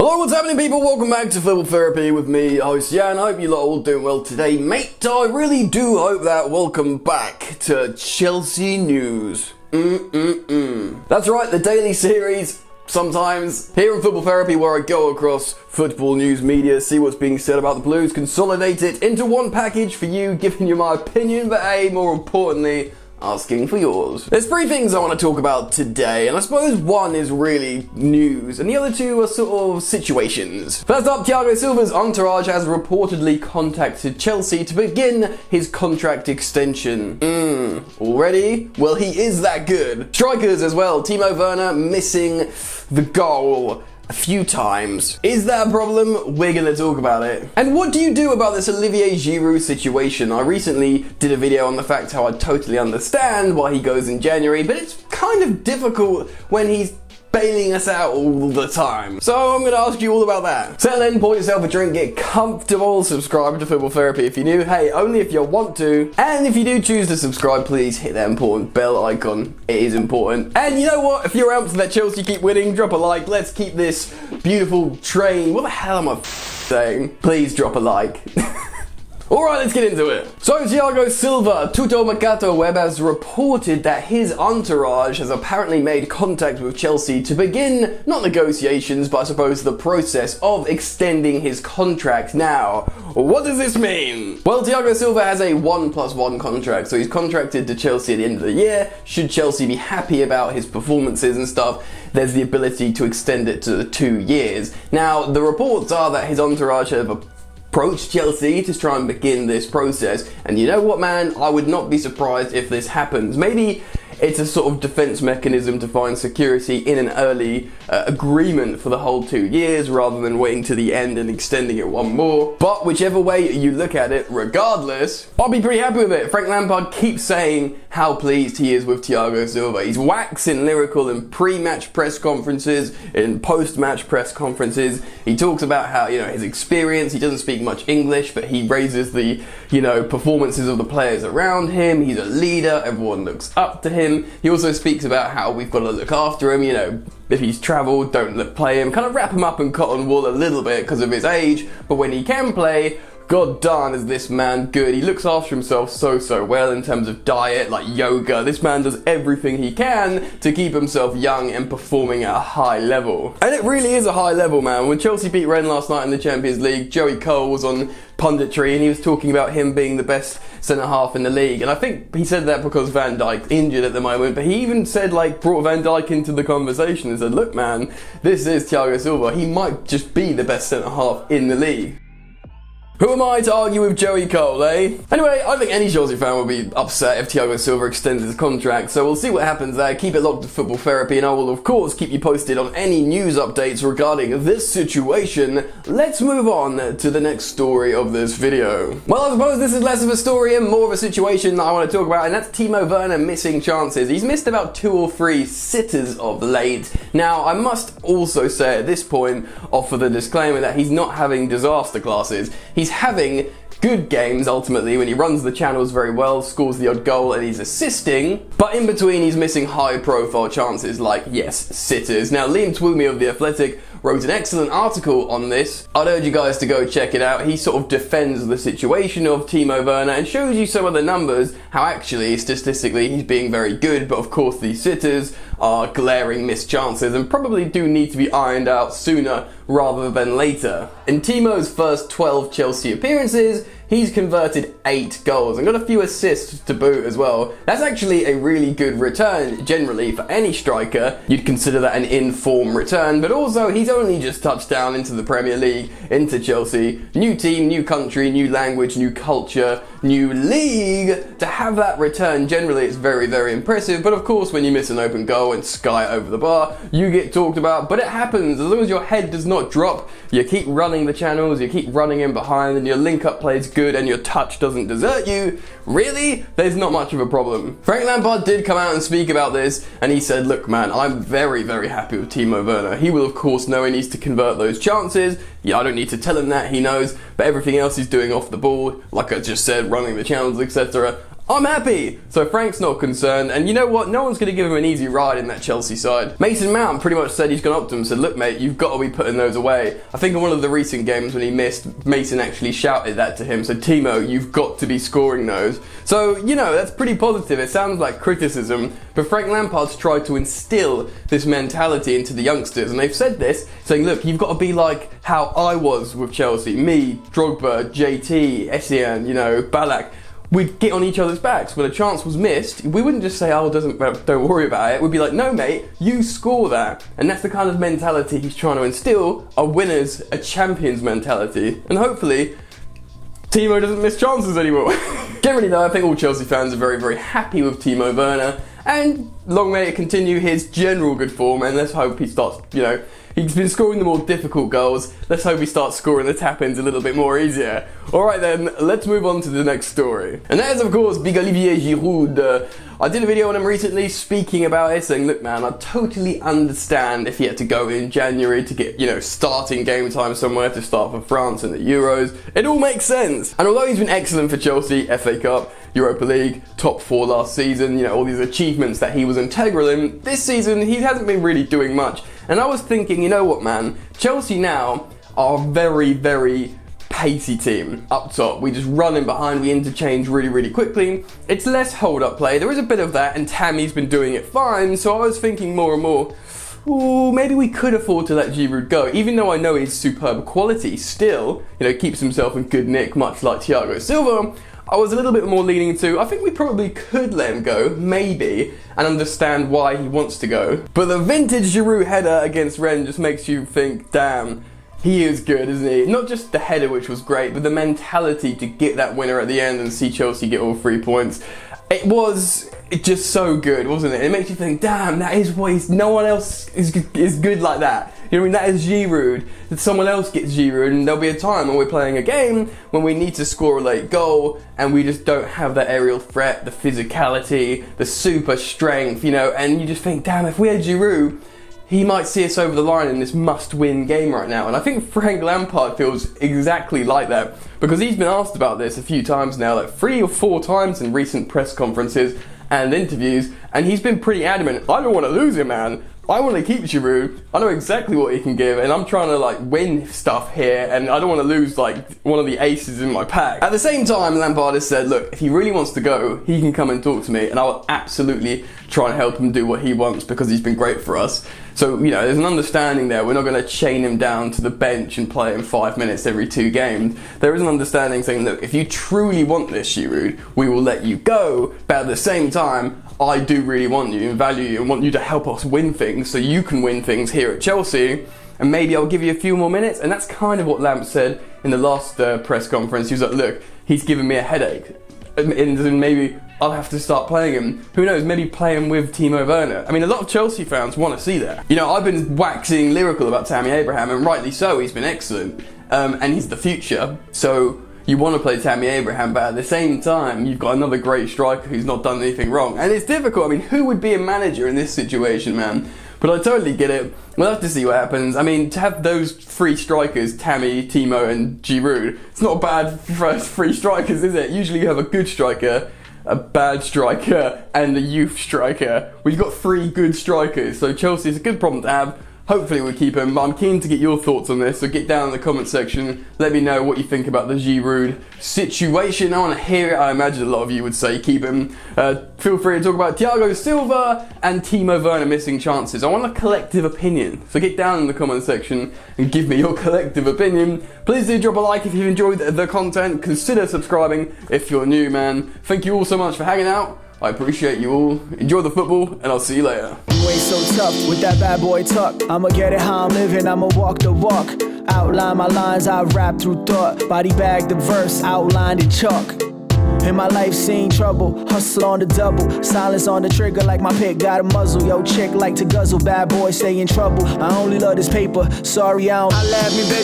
Hello, what's happening, people? Welcome back to Football Therapy with me, host Jan. I hope you lot are all doing well today, mate. I really do hope that. Welcome back to Chelsea News. That's right, the daily series, sometimes, here in Football Therapy, where I go across football news media, see what's being said about the Blues, consolidate it into one package for you, giving you my opinion, but hey, more importantly, asking for yours. There's three things I want to talk about today, and I suppose one is really news, and the other two are sort of situations. First up, Thiago Silva's entourage has reportedly contacted Chelsea to begin his contract extension. Already? Well, he is that good. Strikers as well. Timo Werner missing the goal a few times. Is that a problem? We're gonna talk about it. And what do you do about this Olivier Giroud situation? I recently did a video on the fact how I totally understand why he goes in January, but it's kind of difficult when he's bailing us out all the time. So I'm going to ask you all about that. Settle in, pour yourself a drink, get comfortable, subscribe to Football Therapy if you're new. Hey, only if you want to. And if you do choose to subscribe, please hit that important bell icon. It is important. And you know what? If you're out to let Chelsea keep winning, drop a like. Let's keep this beautiful train. What the hell am I saying? Please drop a like. Alright, let's get into it. So Thiago Silva, Tuttomercatoweb has reported that his entourage has apparently made contact with Chelsea to begin, not negotiations, but I suppose the process of extending his contract. Now, what does this mean? Well, Thiago Silva has a 1+1 contract, so he's contracted to Chelsea at the end of the year. Should Chelsea be happy about his performances and stuff, there's the ability to extend it to 2 years. Now, the reports are that his entourage have approached Chelsea to try and begin this process, and you know what, man, I would not be surprised if this happens. Maybe it's a sort of defense mechanism to find security in an early agreement for the whole 2 years rather than waiting to the end and extending it one more. But whichever way you look at it, regardless, I'll be pretty happy with it. Frank Lampard keeps saying how pleased he is with Thiago Silva. He's waxing lyrical in pre-match press conferences, in post-match press conferences. He talks about how, his experience. He doesn't speak much English, but he raises the, performances of the players around him. He's a leader. Everyone looks up to him. He also speaks about how we've got to look after him, if he's travelled, don't play him, kind of wrap him up in cotton wool a little bit because of his age, but when he can play, god darn is this man good. He looks after himself so well in terms of diet, like yoga. This man does everything he can to keep himself young and performing at a high level. And it really is a high level, man. When Chelsea beat Rennes last night in the Champions League, Joey Cole was on punditry and he was talking about him being the best centre-half in the league. And I think he said that because Van Dijk's injured at the moment, but he even said, brought Van Dijk into the conversation and said, look, man, this is Thiago Silva. He might just be the best centre-half in the league. Who am I to argue with Joey Cole, eh? Anyway, I think any Chelsea fan will be upset if Thiago Silva extends his contract, so we'll see what happens there. Keep it locked to Football Therapy, and I will, of course, keep you posted on any news updates regarding this situation. Let's move on to the next story of this video. Well, I suppose this is less of a story and more of a situation that I want to talk about, and that's Timo Werner missing chances. He's missed about 2 or 3 sitters of late. Now, I must also say at this point, offer the disclaimer that he's not having disaster classes. He's having good games ultimately when he runs the channels very well, scores the odd goal and he's assisting, but in between he's missing high profile chances like, yes, sitters. Now, Twomey of The Athletic wrote an excellent article on this. I'd urge you guys to go check it out. He sort of defends the situation of Timo Werner and shows you some of the numbers, how actually, statistically, he's being very good, but of course these sitters are glaring missed chances and probably do need to be ironed out sooner rather than later. In Timo's first 12 Chelsea appearances, he's converted 8 goals and got a few assists to boot as well. That's actually a really good return generally for any striker. You'd consider that an in-form return, but also he's only just touched down into the Premier League, into Chelsea. New team, new country, new language, new culture, new league. To have that return generally it's very impressive, but of course when you miss an open goal and sky over the bar, you get talked about, but it happens. As long as your head does not drop, you keep running the channels, you keep running in behind, and your link-up play is good and your touch doesn't desert you, really, there's not much of a problem. Frank Lampard did come out and speak about this, and he said, look, man, I'm very happy with Timo Werner. He will, of course, know he needs to convert those chances. Yeah, I don't need to tell him that, he knows, but everything else he's doing off the ball, like I just said, running the channels, etc., I'm happy. So Frank's not concerned, and you know what? No one's going to give him an easy ride in that Chelsea side. Mason Mount pretty much said he's gone up to him and said, look mate, you've got to be putting those away. I think in one of the recent games when he missed, Mason actually shouted that to him, said, Timo, you've got to be scoring those. So, you know, that's pretty positive. It sounds like criticism, but Frank Lampard's tried to instill this mentality into the youngsters, and they've said this, saying, look, you've got to be like how I was with Chelsea. Me, Drogba, JT, Essien, you know, Ballack. We'd get on each other's backs. When a chance was missed, we wouldn't just say, oh, don't worry about it. We'd be like, no, mate, you score that. And that's the kind of mentality he's trying to instill, a winner's, a champion's mentality. And hopefully, Timo doesn't miss chances anymore. Generally though, I think all Chelsea fans are very, very happy with Timo Werner. And long may it continue his general good form, and let's hope he starts, you know, he's been scoring the more difficult goals. Let's hope he starts scoring the tap-ins a little bit more easier. Alright then, let's move on to the next story. And that is of course big Olivier Giroud. I did a video on him recently speaking about it, saying, look man, I totally understand if he had to go in January to get, you know, starting game time somewhere to start for France in the Euros. It all makes sense. And although he's been excellent for Chelsea, FA Cup, Europa League, top 4 last season, you know, all these achievements that he was integral in, this season he hasn't been really doing much. And I was thinking, you know what man, Chelsea now are a very, very pacey team up top. We just run in behind, we interchange really, really quickly. It's less hold-up play. There is a bit of that, and Tammy's been doing it fine, so I was thinking more and more, ooh, maybe we could afford to let Giroud go. Even though I know he's superb quality, still, you know, keeps himself in good nick, much like Thiago Silva. I was a little bit more leaning to, I think we probably could let him go, maybe, and understand why he wants to go. But the vintage Giroud header against Rennes just makes you think, damn, he is good, isn't he? Not just the header, which was great, but the mentality to get that winner at the end and see Chelsea get all 3 points. It was just so good, wasn't it? It makes you think, damn, that is what no one else is good like that. You know what I mean? That is Giroud. That someone else gets Giroud, and there'll be a time when we're playing a game when we need to score a late goal and we just don't have that aerial threat, the physicality, the super strength, you know, and you just think, damn, if we had Giroud, he might see us over the line in this must-win game right now. And I think Frank Lampard feels exactly like that, because he's been asked about this a few times now, like 3 or 4 times in recent press conferences and interviews, and he's been pretty adamant, I don't want to lose him, man. I want to keep Giroud. I know exactly what he can give, and I'm trying to like win stuff here, and I don't want to lose like one of the aces in my pack. At the same time, Lampard has said, look, if he really wants to go, he can come and talk to me, and I will absolutely try and help him do what he wants, because he's been great for us. So, you know, there's an understanding there. We're not going to chain him down to the bench and play him 5 minutes every 2 games. There is an understanding saying, look, if you truly want this, Giroud, we will let you go, but at the same time, I do really want you and value you and want you to help us win things so you can win things here at Chelsea, and maybe I'll give you a few more minutes. And that's kind of what Lamp said in the last press conference. He was like, look, he's giving me a headache, and maybe I'll have to start playing him. Who knows, maybe play him with Timo Werner. I mean, a lot of Chelsea fans want to see that. You know, I've been waxing lyrical about Tammy Abraham, and rightly so, he's been excellent, and he's the future. So you want to play Tammy Abraham, but at the same time, you've got another great striker who's not done anything wrong. And it's difficult. I mean, who would be a manager in this situation, man? But I totally get it. We'll have to see what happens. I mean, to have those 3 strikers, Tammy, Timo, and Giroud, it's not bad for 3 strikers, is it? Usually you have a good striker, a bad striker, and a youth striker. We've got 3 good strikers, so Chelsea is a good problem to have. Hopefully we'll keep him, but I'm keen to get your thoughts on this, so get down in the comment section, let me know what you think about the Giroud situation. I want to hear it. I imagine a lot of you would say keep him. Feel free to talk about Thiago Silva and Timo Werner missing chances. I want a collective opinion, so get down in the comment section and give me your collective opinion. Please do drop a like if you've enjoyed the content, consider subscribing if you're new, man. Thank you all so much for hanging out. I appreciate you all. Enjoy the football, and I'll see you later. You ain't so tough with that bad boy tuck. I'ma get it how I'm living, I'ma walk the walk. Outline my lines, I rap through thought. Body bag the verse, outlined in chalk. In my life seen trouble, hustle on the double. Silence on the trigger like my pick got a muzzle. Yo chick like to guzzle, bad boy stay in trouble. I only love this paper, sorry I don't. I laugh me baby.